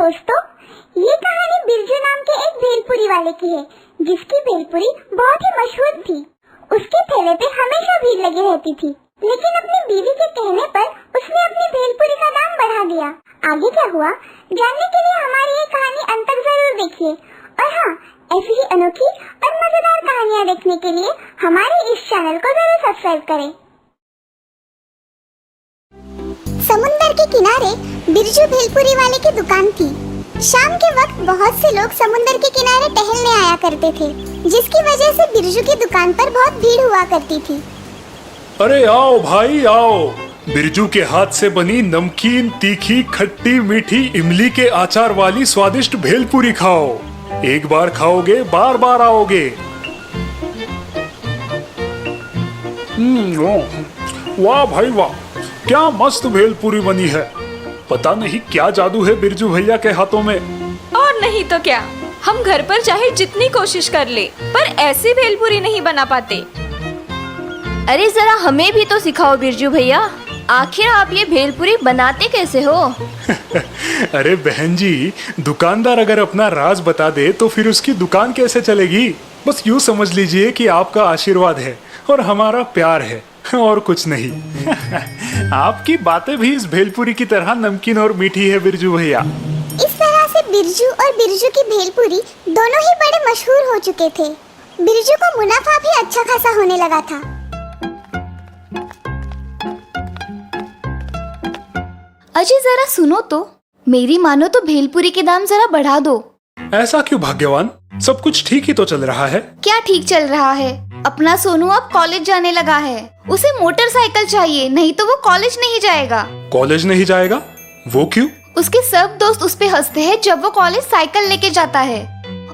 दोस्तों, ये कहानी बिरजू नाम के एक भेलपुरी वाले की है, जिसकी भेलपुरी बहुत ही मशहूर थी। उसके ठेले पे हमेशा भीड़ लगी रहती थी, लेकिन अपनी बीवी के कहने पर उसने अपनी भेलपुरी का दाम बढ़ा दिया। आगे क्या हुआ जानने के लिए हमारी ये कहानी अंत तक जरूर देखिए। और हाँ, ऐसी ही अनोखी और मजेदार कहानियाँ देखने के लिए हमारे इस चैनल को जरूर सब्सक्राइब करें। समुंदर के किनारे बिरजू भेलपुरी वाले की दुकान थी। शाम के वक्त बहुत से लोग समुंदर के किनारे टहलने आया करते थे, जिसकी वजह से बिरजू की दुकान पर बहुत भीड़ हुआ करती थी। अरे आओ भाई आओ, बिरजू के हाथ से बनी नमकीन, तीखी, खट्टी, मीठी इमली के आचार वाली स्वादिष्ट भेलपुरी खाओ। एक बार खाओगे बार बार आओगे। वाह भाई वाह, क्या मस्त भेलपुरी बनी है। पता नहीं क्या जादू है बिरजू भैया के हाथों में। और नहीं तो क्या, हम घर पर चाहे जितनी कोशिश कर ले, पर ऐसी भेलपुरी नहीं बना पाते। अरे जरा हमें भी तो सिखाओ बिरजू भैया, आखिर आप ये भेलपुरी बनाते कैसे हो? अरे बहन जी, दुकानदार अगर अपना राज बता दे तो फिर उसकी दुकान कैसे चलेगी। बस यूँ समझ लीजिए कि आपका आशीर्वाद है और हमारा प्यार है, और कुछ नहीं। आपकी बातें भी इस भेलपुरी की तरह नमकीन और मीठी है बिरजू भैया। इस तरह से बिरजू और बिरजू की भेलपुरी दोनों ही बड़े मशहूर हो चुके थे। बिरजू को मुनाफा भी अच्छा खासा होने लगा था। अजय जरा सुनो तो, मेरी मानो तो भेलपुरी के दाम जरा बढ़ा दो। ऐसा क्यों भाग्यवान, सब कुछ ठीक ही तो चल रहा है। क्या ठीक चल रहा है? अपना सोनू अब कॉलेज जाने लगा है, उसे मोटरसाइकिल चाहिए, नहीं तो वो कॉलेज नहीं जाएगा। कॉलेज नहीं जाएगा? वो क्यों? उसके सब दोस्त उस पे हंसते हैं जब वो कॉलेज साइकिल लेके जाता है,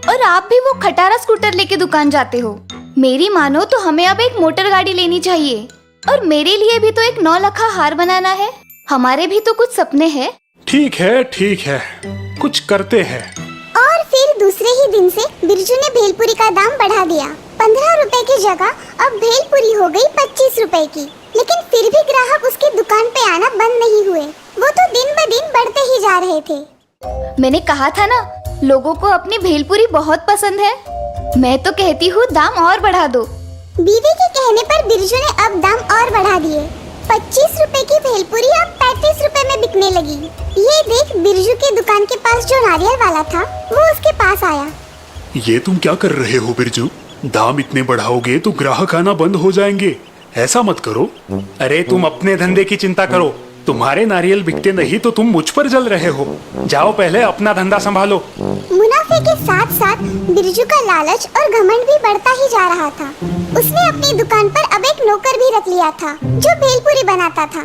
और आप भी वो खटारा स्कूटर लेके दुकान जाते हो। मेरी मानो तो हमें अब एक मोटर गाड़ी लेनी चाहिए, और मेरे लिए भी तो एक 9 लखा हार बनाना है। हमारे भी तो कुछ सपने हैं। ठीक है, कुछ करते हैं। और फिर दूसरे ही दिन से बिरजू ने भेलपुरी का दाम बढ़ा दिया। 15 रुपए की जगह अब भेलपुरी हो गई 25 रुपए की। लेकिन फिर भी ग्राहक उसकी दुकान पे आना बंद नहीं हुए, वो तो दिन ब दिन बढ़ते ही जा रहे थे। मैंने कहा था ना, लोगों को अपनी भेलपुरी बहुत पसंद है। मैं तो कहती हूँ दाम और बढ़ा दो। बीवी के कहने पर बिरजू ने अब दाम और बढ़ा दिए। 25 रुपए की भेलपुरी अब 35 रुपए में बिकने लगी। ये देख बिरजू की दुकान के पास जो नारियल वाला था, वो उसके पास आया। ये तुम क्या कर रहे हो बिरजू? दाम इतने बढ़ाओगे तो ग्राहक आना बंद हो जाएंगे। ऐसा मत करो। अरे तुम अपने धंधे की चिंता करो, तुम्हारे नारियल बिकते नहीं तो तुम मुझ पर जल रहे हो। जाओ पहले अपना धंधा संभालो। मुनाफे के साथ साथ बिरजू का लालच और घमंड भी बढ़ता ही जा रहा था। उसने अपनी दुकान पर अब एक नौकर भी रख लिया था, जो भेलपुरी बनाता था।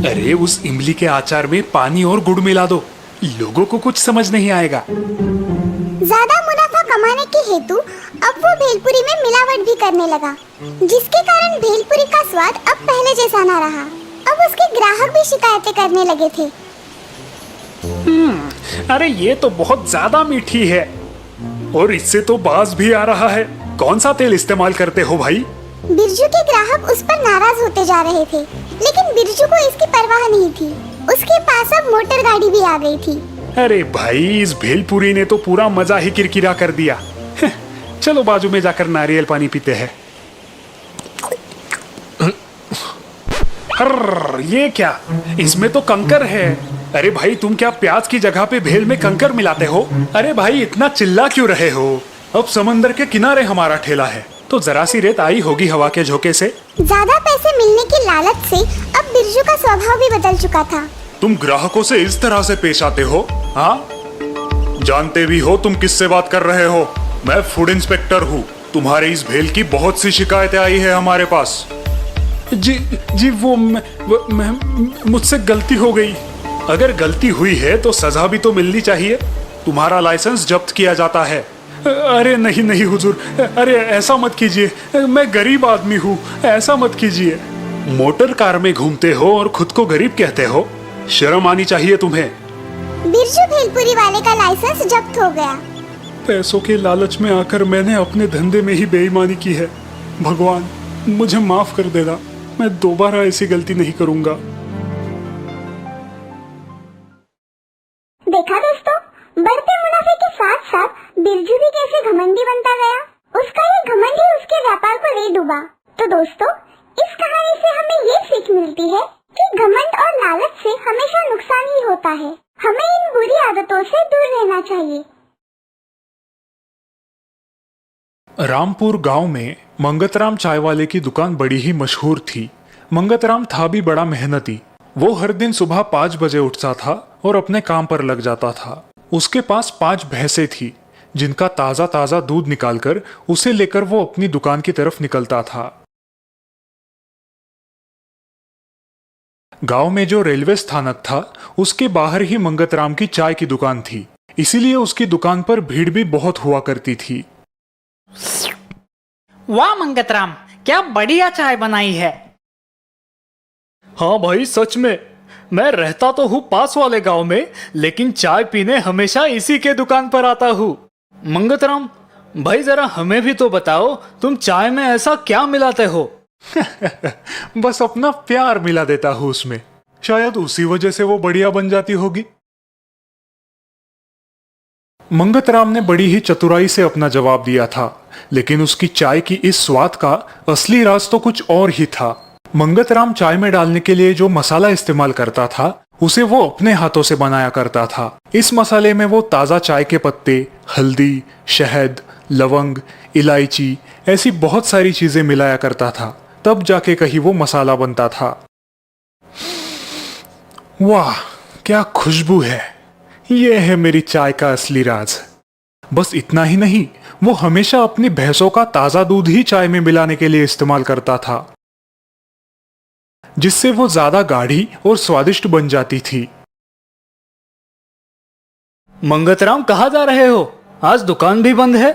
अरे उस इमली के आचार में पानी और गुड़ मिला दो, लोगों को कुछ समझ नहीं आएगा। ज्यादा मुनाफा कमाने के हेतु अब वो भेलपुरी में मिलावट भी करने लगा, जिसके कारण भेलपुरी का स्वाद अब पहले जैसा न रहा। अब उसके ग्राहक भी शिकायतें करने लगे थे। अरे ये तो बहुत ज्यादा मीठी है, और इससे तो बास भी आ रहा है। कौन सा तेल इस्तेमाल करते हो भाई? बिरजू के ग्राहक उस पर नाराज होते जा रहे थे, लेकिन बिरजू को इसकी परवाह नहीं थी। उसके पास अब मोटर गाड़ी भी आ गई थी। अरे भाई, इस भेलपुरी ने तो पूरा मजा ही किरकिरा कर दिया। चलो बाजू में जाकर नारियल पानी पीते हैं। ये क्या, इसमें तो कंकर है। अरे भाई, तुम क्या प्याज की जगह पे भेल में कंकर मिलाते हो? अरे भाई, इतना चिल्ला क्यों रहे हो? अब समंदर के किनारे हमारा ठेला है, तो जरा सी रेत आई होगी हवा के झोंके से। ज्यादा पैसे मिलने की लालच से अब बिरजू का स्वभाव भी बदल चुका था। तुम ग्राहकों से इस तरह से पेश आते हो? हाँ, जानते भी हो तुम किससे बात कर रहे हो? मैं फूड इंस्पेक्टर हूँ। तुम्हारे इस भेल की बहुत सी शिकायतें आई है हमारे पास। जी वो मुझसे गलती हो गई। अगर गलती हुई है तो सजा भी तो मिलनी चाहिए। तुम्हारा लाइसेंस जब्त किया जाता है। अरे नहीं हुजूर, अरे ऐसा मत कीजिए, मैं गरीब आदमी हूँ, ऐसा मत कीजिए। मोटर कार में घूमते हो और खुद को गरीब कहते हो? शर्म आनी चाहिए तुम्हें। बिरजू भेलपुरी वाले का लाइसेंस जब्त हो गया। पैसों के लालच में आकर मैंने अपने धंधे में ही बेईमानी की है। भगवान, मुझे माफ कर देना, मैं दोबारा ऐसी गलती नहीं करूंगा। देखा दोस्तों, बढ़ते मुनाफे के साथ साथ बिरजू भी कैसे घमंडी बनता गया। उसका ये घमंड ही उसके व्यापार को ले डूबा। तो दोस्तों, इस कहानी से हमें ये सीख मिलती है कि घमंड और लालच से हमेशा नुकसान ही होता है। हमें इन बुरी आदतों से दूर रहना चाहिए। रामपुर गांव में मंगतराम चाय वाले की दुकान बड़ी ही मशहूर थी। मंगतराम था भी बड़ा मेहनती। वो हर दिन सुबह 5 बजे उठता था और अपने काम पर लग जाता था। उसके पास 5 भैंसें थी, जिनका ताजा ताजा दूध निकालकर उसे लेकर वो अपनी दुकान की तरफ निकलता था। गांव में जो रेलवे स्थानक था, उसके बाहर ही मंगतराम की चाय की दुकान थी। इसीलिए उसकी दुकान पर भीड़ भी बहुत हुआ करती थी। वाह मंगतराम, क्या बढ़िया चाय बनाई है। हाँ भाई, सच में। मैं रहता तो हूँ पास वाले गांव में, लेकिन चाय पीने हमेशा इसी के दुकान पर आता हूँ। मंगतराम भाई, जरा हमें भी तो बताओ, तुम चाय में ऐसा क्या मिलाते हो? बस अपना प्यार मिला देता हूँ उसमें। शायद उसी वजह से वो बढ़िया बन जाती होगी। मंगतराम ने बड़ी ही चतुराई से अपना जवाब दिया था, लेकिन उसकी चाय की इस स्वाद का असली राज तो कुछ और ही था। मंगतराम चाय में डालने के लिए जो मसाला इस्तेमाल करता था, उसे वो अपने हाथों से बनाया करता था। इस मसाले में वो ताजा चाय के पत्ते, हल्दी, शहद, लवंग, इलायची ऐसी बहुत सारी चीजें मिलाया करता था, तब जाके कहीं वो मसाला बनता था। वाह, क्या खुशबू है। ये है मेरी चाय का असली राज। बस इतना ही नहीं, वो हमेशा अपनी भैंसों का ताजा दूध ही चाय में मिलाने के लिए इस्तेमाल करता था, जिससे वो ज्यादा गाढ़ी और स्वादिष्ट बन जाती थी। मंगतराम, कहाँ जा रहे हो? आज दुकान भी बंद है।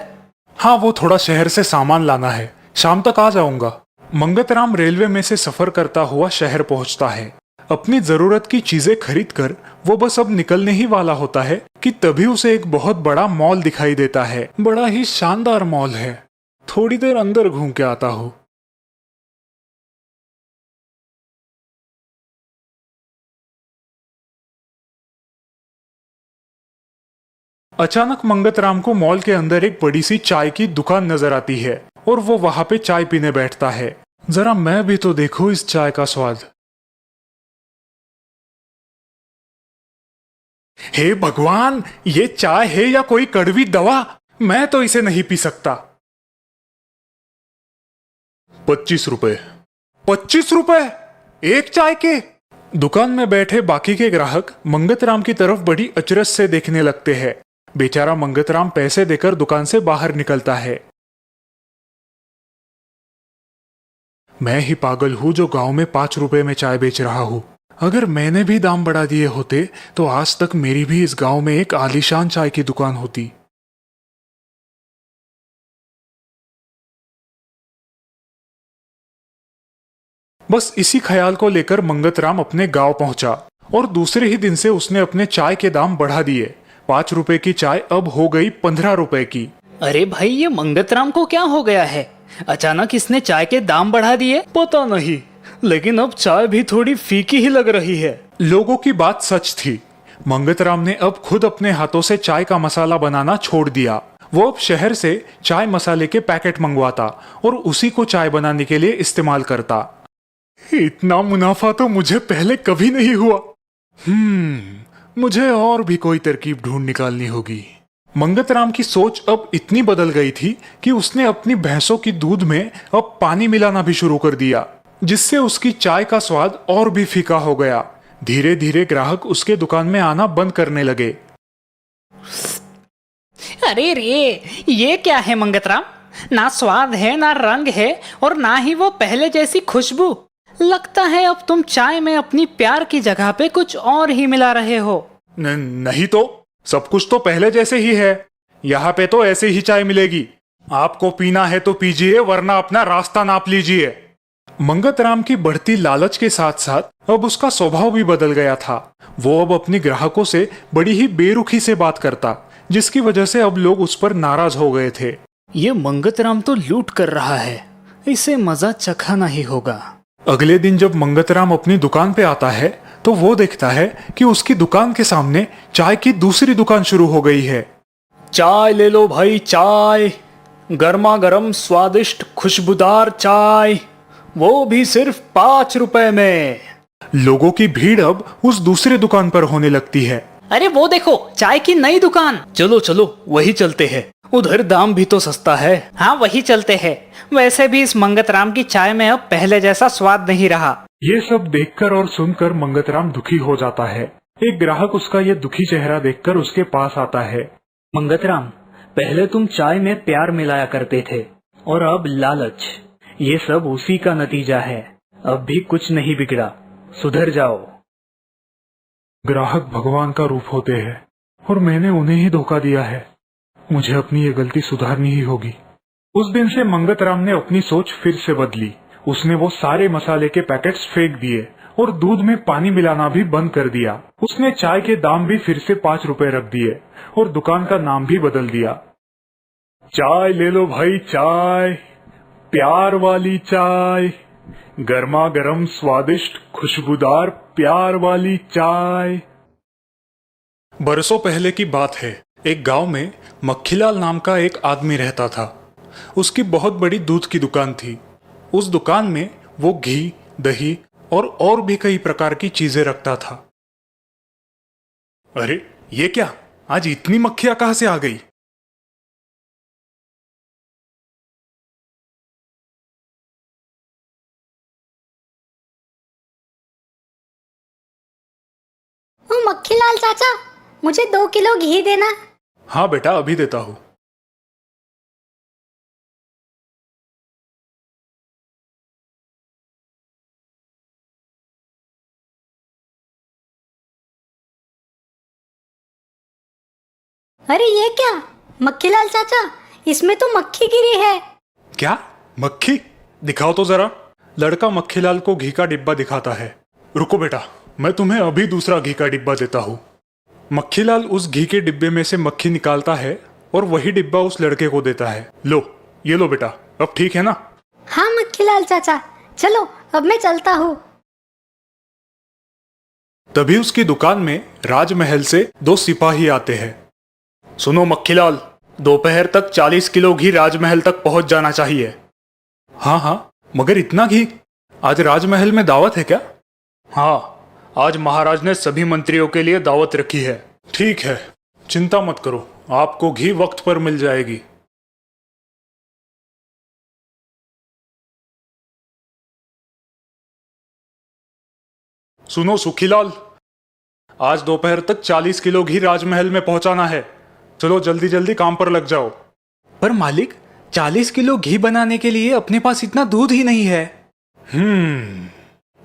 हाँ, वो थोड़ा शहर से सामान लाना है, शाम तक आ जाऊंगा। मंगतराम रेलवे में से सफर करता हुआ शहर पहुंचता है। अपनी जरूरत की चीजें खरीद कर वो बस अब निकलने ही वाला होता है कि तभी उसे एक बहुत बड़ा मॉल दिखाई देता है। बड़ा ही शानदार मॉल है। थोड़ी देर अंदर घूम के आता हूँ। अचानक मंगतराम को मॉल के अंदर एक बड़ी सी चाय की दुकान नजर आती है और वो वहां पे चाय पीने बैठता है। जरा मैं भी तो देखूं इस चाय का स्वाद। हे भगवान, ये चाय है या कोई कड़वी दवा? मैं तो इसे नहीं पी सकता। 25 रुपए। 25 रुपए एक चाय के? दुकान में बैठे बाकी के ग्राहक मंगतराम की तरफ बड़ी अचरज से देखने लगते हैं। बेचारा मंगतराम पैसे देकर दुकान से बाहर निकलता है। मैं ही पागल हूं जो गांव में 5 रुपए में चाय बेच रहा हूं। अगर मैंने भी दाम बढ़ा दिए होते तो आज तक मेरी भी इस गांव में एक आलीशान चाय की दुकान होती। बस इसी ख्याल को लेकर मंगतराम अपने गांव पहुंचा और दूसरे ही दिन से उसने अपने चाय के दाम बढ़ा दिए। 5 रुपए की चाय अब हो गई 15 रुपए की। अरे भाई, ये मंगतराम को क्या हो गया है? अचानक इसने चाय के दाम बढ़ा दिए। पता नहीं, लेकिन अब चाय भी थोड़ी फीकी ही लग रही है। लोगों की बात सच थी। मंगतराम ने अब खुद अपने हाथों से चाय का मसाला बनाना छोड़ दिया। वो अब शहर से चाय मसाले के पैकेट मंगवाता और उसी को चाय बनाने के लिए इस्तेमाल करता। इतना मुनाफा तो मुझे पहले कभी नहीं हुआ। मुझे और भी कोई तरकीब ढूंढ निकालनी होगी। मंगतराम की सोच अब इतनी बदल गई थी कि उसने अपनी भैंसों की दूध में अब पानी मिलाना भी शुरू कर दिया, जिससे उसकी चाय का स्वाद और भी फीका हो गया। धीरे धीरे ग्राहक उसके दुकान में आना बंद करने लगे। अरे रे, ये क्या है मंगतराम? ना स्वाद है, ना रंग है, और ना ही वो पहले जैसी खुशबू। लगता है अब तुम चाय में अपनी प्यार की जगह पे कुछ और ही मिला रहे हो। नहीं तो, सब कुछ तो पहले जैसे ही है। यहाँ पे तो ऐसे ही चाय मिलेगी। आपको पीना है तो पीजिए, वरना अपना रास्ता नाप लीजिए। मंगतराम की बढ़ती लालच के साथ साथ अब उसका स्वभाव भी बदल गया था। वो अब अपने ग्राहकों से बड़ी ही बेरुखी से बात करता, जिसकी वजह से अब लोग उस पर नाराज हो गए थे। ये मंगतराम तो लूट कर रहा है, इसे मजा चखाना ही होगा। अगले दिन जब मंगतराम अपनी दुकान पे आता है तो वो देखता है कि उसकी दुकान के सामने चाय की दूसरी दुकान शुरू हो गई है। चाय ले लो भाई, चाय, गर्मा गर्म स्वादिष्ट खुशबूदार चाय, वो भी सिर्फ 5 रुपए में। लोगों की भीड़ अब उस दूसरी दुकान पर होने लगती है। अरे वो देखो, चाय की नई दुकान। चलो चलो वही चलते हैं, उधर दाम भी तो सस्ता है। हाँ वही चलते हैं। वैसे भी इस मंगतराम की चाय में अब पहले जैसा स्वाद नहीं रहा। ये सब देखकर और सुनकर मंगतराम दुखी हो जाता है। एक ग्राहक उसका ये दुखी चेहरा देखकर उसके पास आता है। मंगतराम, पहले तुम चाय में प्यार मिलाया करते थे और अब लालच, ये सब उसी का नतीजा है। अब भी कुछ नहीं बिगड़ा, सुधर जाओ। ग्राहक भगवान का रूप होते हैं और मैंने उन्हें ही धोखा दिया है। मुझे अपनी ये गलती सुधारनी ही होगी। उस दिन से मंगतराम ने अपनी सोच फिर से बदली। उसने वो सारे मसाले के पैकेट्स फेंक दिए और दूध में पानी मिलाना भी बंद कर दिया। उसने चाय के दाम भी फिर से 5 रुपए रख दिए और दुकान का नाम भी बदल दिया। चाय ले लो भाई, चाय, प्यार वाली चाय, गर्मा गर्म स्वादिष्ट खुशबूदार प्यार वाली चाय। बरसों पहले की बात है। एक गांव में मक्खीलाल नाम का एक आदमी रहता था। उसकी बहुत बड़ी दूध की दुकान थी। उस दुकान में वो घी, दही और भी कई प्रकार की चीजें रखता था। अरे ये क्या, आज इतनी मक्खियां कहां से आ गई? ओ मक्खीलाल चाचा, मुझे 2 किलो घी देना। हाँ बेटा, अभी देता हूँ। अरे ये क्या मक्खीलाल चाचा, इसमें तो मक्खी गिरी है। क्या मक्खी? दिखाओ तो जरा। लड़का मक्खीलाल को घी का डिब्बा दिखाता है। रुको बेटा, मैं तुम्हें अभी दूसरा घी का डिब्बा देता हूँ। मक्खीलाल उस घी के डिब्बे में से मक्खी निकालता है और वही डिब्बा उस लड़के को देता है। लो, ये लो बेटा, अब ठीक है ना? हाँ मक्खीलाल चाचा, चलो अब मैं चलता हूँ। तभी उसकी दुकान में राजमहल से 2 सिपाही आते हैं। सुनो मक्खीलाल, दोपहर तक 40 किलो घी राजमहल तक पहुंच जाना चाहिए। हाँ हाँ, मगर इतना घी? आज राजमहल में दावत है क्या? हाँ, आज महाराज ने सभी मंत्रियों के लिए दावत रखी है। ठीक है, चिंता मत करो, आपको घी वक्त पर मिल जाएगी। सुनो सुखीलाल, आज दोपहर तक 40 किलो घी राजमहल में पहुंचाना है। चलो जल्दी जल्दी काम पर लग जाओ। पर मालिक, 40 किलो घी बनाने के लिए अपने पास इतना दूध ही नहीं है।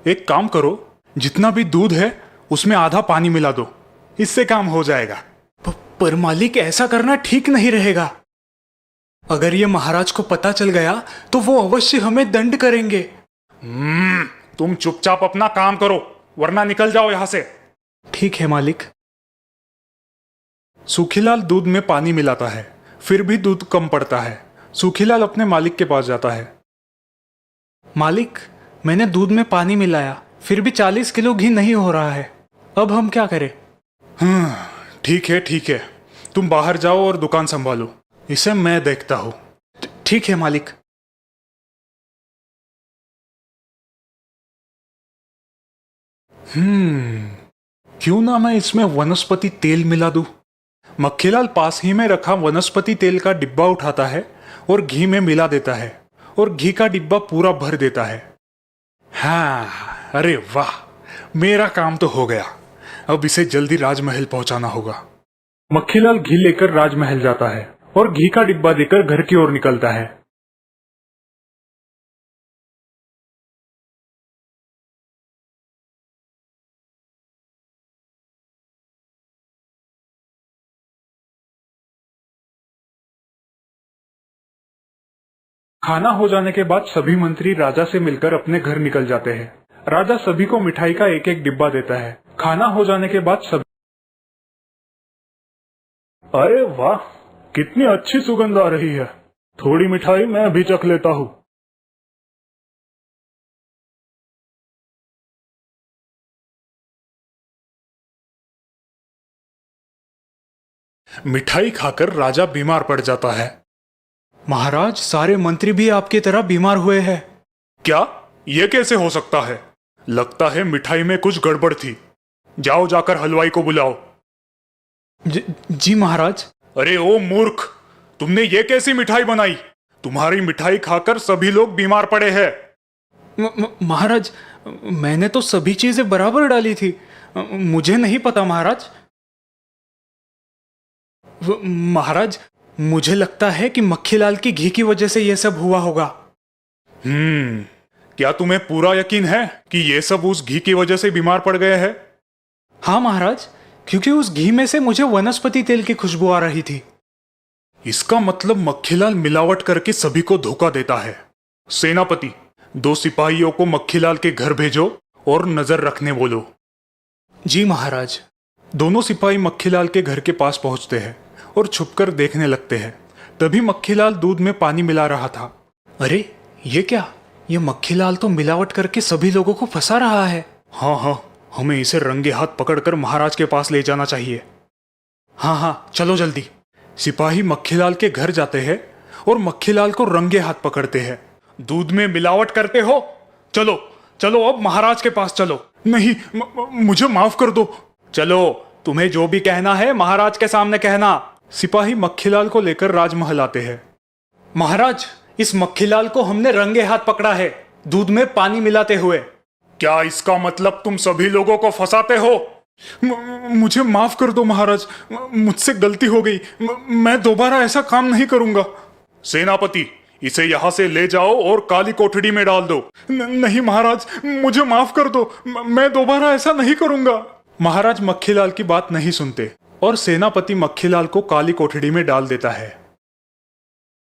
एक काम करो, जितना भी दूध है उसमें आधा पानी मिला दो, इससे काम हो जाएगा। पर मालिक, ऐसा करना ठीक नहीं रहेगा। अगर ये महाराज को पता चल गया तो वो अवश्य हमें दंड करेंगे। तुम चुपचाप अपना काम करो, वरना निकल जाओ यहां से। ठीक है मालिक। सूखीलाल दूध में पानी मिलाता है, फिर भी दूध कम पड़ता है। सूखीलाल अपने मालिक के पास जाता है। मालिक, मैंने दूध में पानी मिलाया, फिर भी 40 किलो घी नहीं हो रहा है। अब हम क्या करें? ठीक है, तुम बाहर जाओ और दुकान संभालो, इसे मैं देखता हूं। ठीक है मालिक। क्यों ना मैं इसमें वनस्पति तेल मिला दूं? मक्खीलाल पास ही में रखा वनस्पति तेल का डिब्बा उठाता है और घी में मिला देता है और घी का डिब्बा पूरा भर देता है। हाँ, अरे वाह, मेरा काम तो हो गया। अब इसे जल्दी राजमहल पहुंचाना होगा। मक्खीलाल घी लेकर राजमहल जाता है और घी का डिब्बा देकर घर की ओर निकलता है। खाना हो जाने के बाद सभी मंत्री राजा से मिलकर अपने घर निकल जाते हैं। राजा सभी को मिठाई का एक एक डिब्बा देता है। खाना हो जाने के बाद सभी, अरे वाह, कितनी अच्छी सुगंध आ रही है। थोड़ी मिठाई मैं भी चख लेता हूँ। मिठाई खाकर राजा बीमार पड़ जाता है। महाराज, सारे मंत्री भी आपकी तरह बीमार हुए हैं। क्या? ये कैसे हो सकता है? लगता है मिठाई में कुछ गड़बड़ थी। जाओ, जाकर हलवाई को बुलाओ। जी महाराज। अरे ओ मूर्ख, तुमने ये कैसी मिठाई बनाई? तुम्हारी मिठाई खाकर सभी लोग बीमार पड़े हैं। महाराज, मैंने तो सभी चीजें बराबर डाली थी। मुझे नहीं पता महाराज। महाराज, मुझे लगता है कि मक्खीलाल की घी की वजह से यह सब हुआ होगा। क्या तुम्हें पूरा यकीन है कि ये सब उस घी की वजह से बीमार पड़ गए हैं? हाँ महाराज, क्योंकि उस घी में से मुझे वनस्पति तेल की खुशबू आ रही थी। इसका मतलब मक्खीलाल मिलावट करके सभी को धोखा देता है। सेनापति, 2 सिपाहियों को मक्खीलाल के घर भेजो और नजर रखने बोलो। जी महाराज। दोनों सिपाही मक्खीलाल के घर के पास पहुंचते हैं और छुपकर देखने लगते हैं। तभी मक्खीलाल दूध में पानी मिला रहा था। अरे ये क्या? ये मक्खीलाल तो मिलावट करके सभी लोगों को फंसा रहा है। हाँ, हमें इसे रंगे हाथ पकड़कर महाराज के पास ले जाना चाहिए। हाँ, चलो जल्दी। सिपाही मक्खीलाल के घर जाते हैं और मक्खीलाल को रंगे हाथ पकड़ते हैं। दूध में मिलावट करते हो? चलो अब महाराज के पास चलो। नहीं, मुझे माफ कर दो। चलो, तुम्हें जो भी कहना है महाराज के सामने कहना। सिपाही मक्खीलाल को लेकर राजमहल आते हैं। महाराज, इस मक्खीलाल को हमने रंगे हाथ पकड़ा है, दूध में पानी मिलाते हुए। क्या इसका मतलब तुम सभी लोगों को फंसाते हो? मुझे माफ कर दो महाराज, मुझसे गलती हो गई। मैं दोबारा ऐसा काम नहीं करूंगा। सेनापति, इसे यहाँ से ले जाओ और काली कोठड़ी में डाल दो। नहीं महाराज, मुझे माफ कर दो, मैं दोबारा ऐसा नहीं करूंगा। महाराज मक्खीलाल की बात नहीं सुनते और सेनापति मक्खीलाल को काली कोठड़ी में डाल देता है।